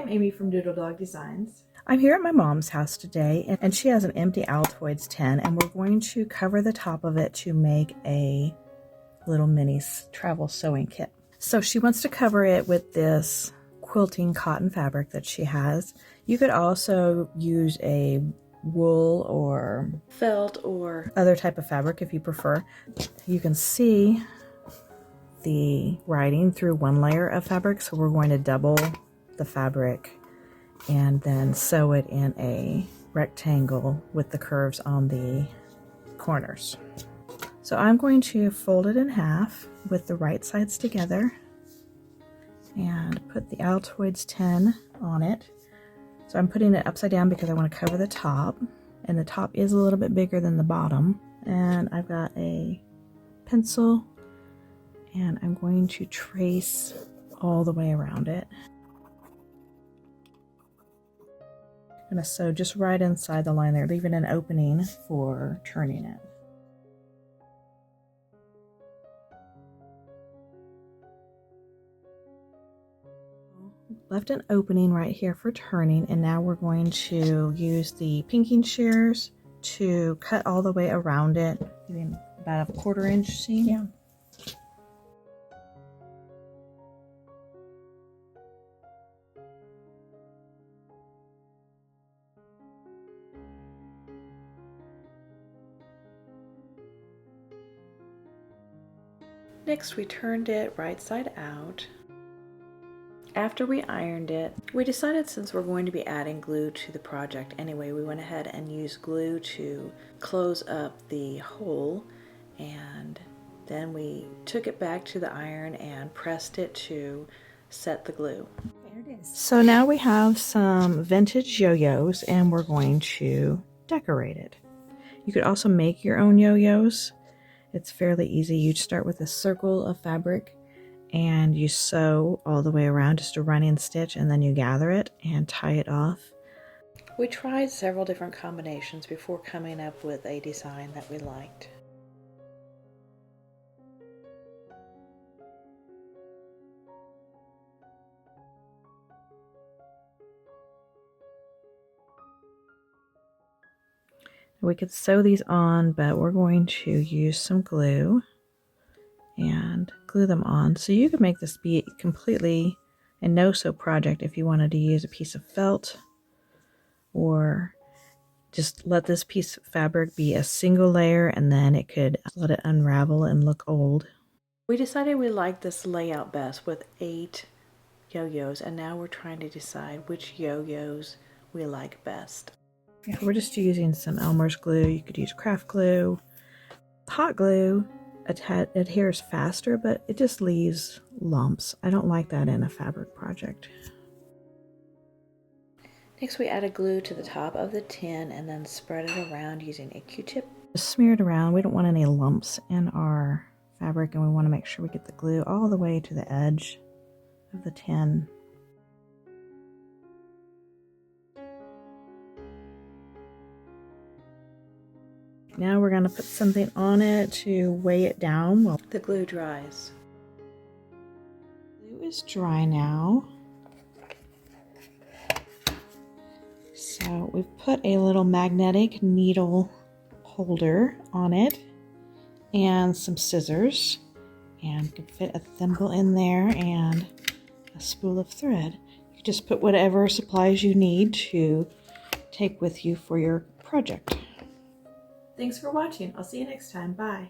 Amy from Doodle Dog Designs. I'm here at my mom's house today, and she has an empty Altoids tin, and we're going to cover the top of it to make a little mini travel sewing kit. So she wants to cover it with this quilting cotton fabric that she has. You could also use a wool or felt or other type of fabric if you prefer. You can see the writing through one layer of fabric, so we're going to double the fabric and then sew it in a rectangle with the curves on the corners. So I'm going to fold it in half with the right sides together and put the Altoids tin on it. So I'm putting it upside down because I want to cover the top, and the top is a little bit bigger than the bottom. And I've got a pencil and I'm going to trace all the way around it. I'm going to sew just right inside the line there, leaving an opening for turning it. Left an opening right here for turning, and now we're going to use the pinking shears to cut all the way around it, giving about a 1/4 inch seam. Yeah. Next, we turned it right side out. After we ironed it, we decided since we're going to be adding glue to the project anyway, we went ahead and used glue to close up the hole, and then we took it back to the iron and pressed it to set the glue. There it is. So now we have some vintage yo-yos and we're going to decorate it. You could also make your own yo-yos. It's fairly easy. You start with a circle of fabric and you sew all the way around, just a running stitch, and then you gather it and tie it off. We tried several different combinations before coming up with a design that we liked. We could sew these on, but we're going to use some glue and glue them on. So you could make this be completely a no-sew project if you wanted to use a piece of felt, or just let this piece of fabric be a single layer and then it could let it unravel and look old. We decided we liked this layout best with 8 yo-yos, and now we're trying to decide which yo-yos we like best. Yeah, we're just using some Elmer's glue. You could use craft glue. Hot glue adheres faster, but it just leaves lumps. I don't like that in a fabric project. Next, we added glue to the top of the tin and then spread it around using a Q-tip. Smear it around. We don't want any lumps in our fabric, and we want to make sure we get the glue all the way to the edge of the tin. Now we're going to put something on it to weigh it down while the glue dries. Glue is dry now. So we've put a little magnetic needle holder on it and some scissors, and you can fit a thimble in there and a spool of thread. You just put whatever supplies you need to take with you for your project. Thanks for watching. I'll see you next time. Bye.